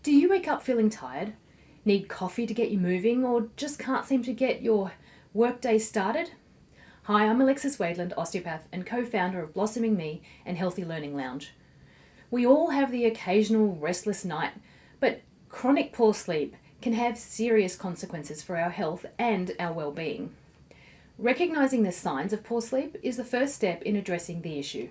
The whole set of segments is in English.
Do you wake up feeling tired, need coffee to get you moving, or just can't seem to get your workday started? Hi, I'm Alexis Wadeland, osteopath and co-founder of Blossoming Me and Healthy Learning Lounge. We all have the occasional restless night, but chronic poor sleep can have serious consequences for our health and our well-being. Recognizing the signs of poor sleep is the first step in addressing the issue.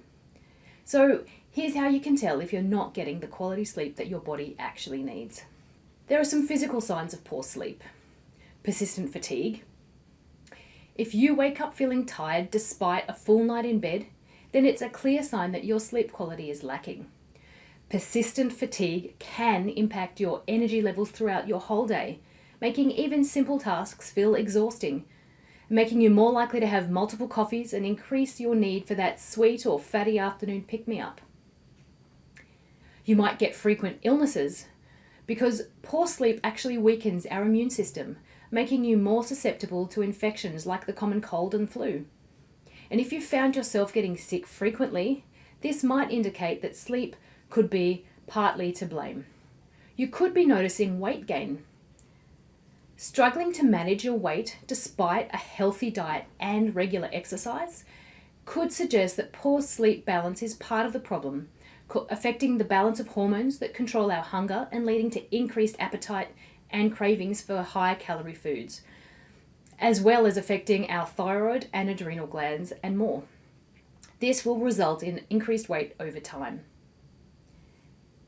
So here's how you can tell if you're not getting the quality sleep that your body actually needs. There are some physical signs of poor sleep. Persistent fatigue. If you wake up feeling tired despite a full night in bed, then it's a clear sign that your sleep quality is lacking. Persistent fatigue can impact your energy levels throughout your whole day, making even simple tasks feel exhausting, making you more likely to have multiple coffees and increase your need for that sweet or fatty afternoon pick-me-up. You might get frequent illnesses because poor sleep actually weakens our immune system, making you more susceptible to infections like the common cold and flu. And if you found yourself getting sick frequently, this might indicate that sleep could be partly to blame. You could be noticing weight gain. Struggling to manage your weight despite a healthy diet and regular exercise could suggest that poor sleep balance is part of the problem, affecting the balance of hormones that control our hunger and leading to increased appetite and cravings for high-calorie foods, as well as affecting our thyroid and adrenal glands and more. This will result in increased weight over time.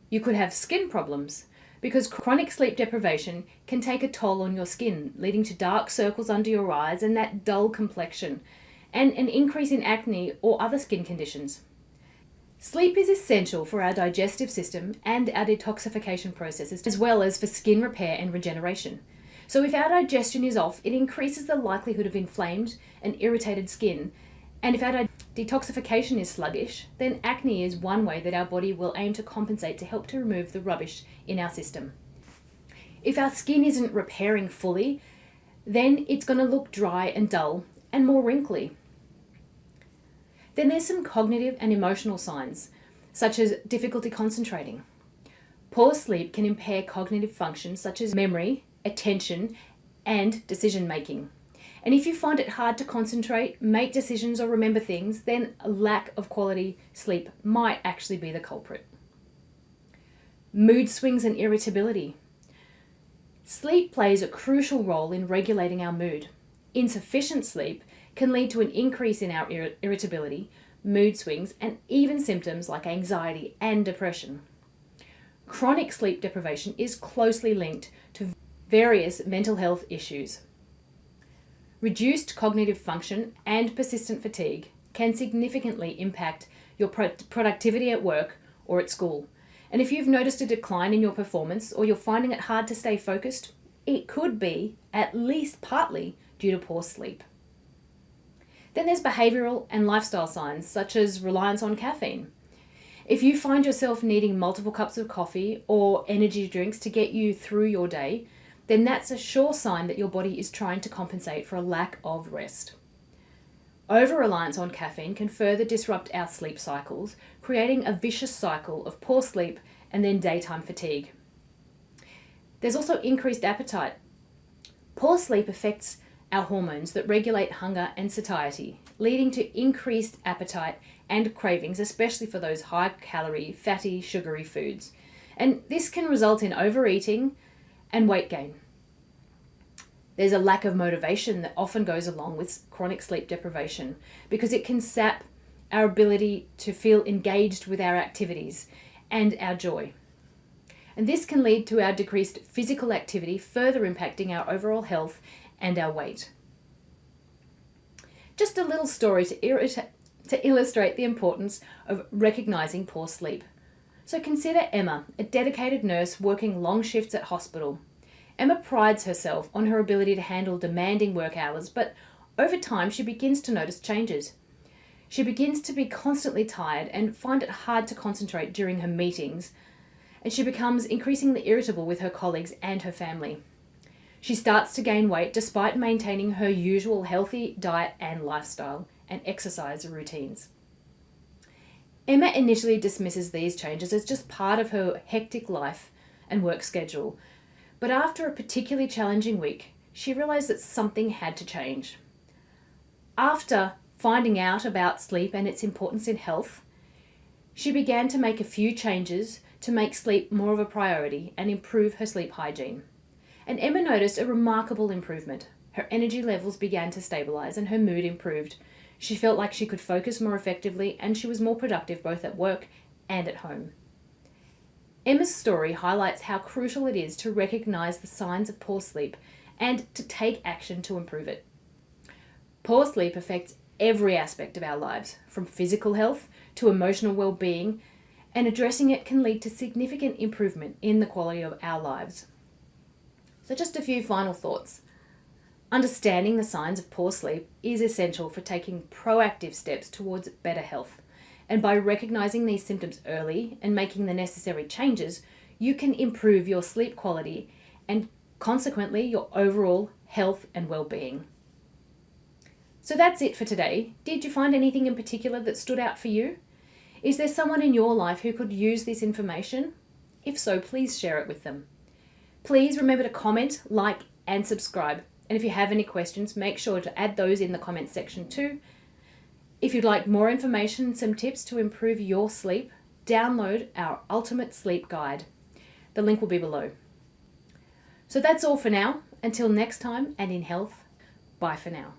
You could have skin problems because chronic sleep deprivation can take a toll on your skin, leading to dark circles under your eyes and that dull complexion, and an increase in acne or other skin conditions. Sleep is essential for our digestive system and our detoxification processes, as well as for skin repair and regeneration. So if our digestion is off, it increases the likelihood of inflamed and irritated skin. And if our detoxification is sluggish, then acne is one way that our body will aim to compensate to help to remove the rubbish in our system. If our skin isn't repairing fully, then it's going to look dry and dull and more wrinkly. Then there's some cognitive and emotional signs, such as difficulty concentrating. Poor sleep can impair cognitive functions such as memory, attention, and decision making. And if you find it hard to concentrate, make decisions, or remember things, then a lack of quality sleep might actually be the culprit. Mood swings and irritability. Sleep plays a crucial role in regulating our mood. Insufficient sleep can lead to an increase in our irritability, mood swings, and even symptoms like anxiety and depression. Chronic sleep deprivation is closely linked to various mental health issues. Reduced cognitive function and persistent fatigue can significantly impact your productivity at work or at school. And if you've noticed a decline in your performance or you're finding it hard to stay focused, it could be at least partly due to poor sleep. Then there's behavioral and lifestyle signs such as reliance on caffeine. If you find yourself needing multiple cups of coffee or energy drinks to get you through your day, then that's a sure sign that your body is trying to compensate for a lack of rest. Over-reliance on caffeine can further disrupt our sleep cycles, creating a vicious cycle of poor sleep and then daytime fatigue. There's also increased appetite. Poor sleep affects our hormones that regulate hunger and satiety, leading to increased appetite and cravings, especially for those high-calorie, fatty, sugary foods. And this can result in overeating and weight gain. There's a lack of motivation that often goes along with chronic sleep deprivation because it can sap our ability to feel engaged with our activities and our joy. And this can lead to our decreased physical activity, further impacting our overall health and our weight. Just a little story to illustrate the importance of recognizing poor sleep. So consider Emma, a dedicated nurse working long shifts at hospital. Emma prides herself on her ability to handle demanding work hours, but over time she begins to notice changes. She begins to be constantly tired and find it hard to concentrate during her meetings, and she becomes increasingly irritable with her colleagues and her family. She starts to gain weight despite maintaining her usual healthy diet and lifestyle and exercise routines. Emma initially dismisses these changes as just part of her hectic life and work schedule. But after a particularly challenging week, she realised that something had to change. After finding out about sleep and its importance in health, she began to make a few changes to make sleep more of a priority and improve her sleep hygiene. And Emma noticed a remarkable improvement. Her energy levels began to stabilise and her mood improved. She felt like she could focus more effectively and she was more productive both at work and at home. Emma's story highlights how crucial it is to recognise the signs of poor sleep and to take action to improve it. Poor sleep affects every aspect of our lives, from physical health to emotional well-being, and addressing it can lead to significant improvement in the quality of our lives. So just a few final thoughts. Understanding the signs of poor sleep is essential for taking proactive steps towards better health. And by recognising these symptoms early and making the necessary changes, you can improve your sleep quality and consequently your overall health and well-being. So that's it for today. Did you find anything in particular that stood out for you? Is there someone in your life who could use this information? If so, please share it with them. Please remember to comment, like, and subscribe. And if you have any questions, make sure to add those in the comments section too. If you'd like more information and some tips to improve your sleep, download our Ultimate Sleep Guide. The link will be below. So that's all for now. Until next time, and in health, bye for now.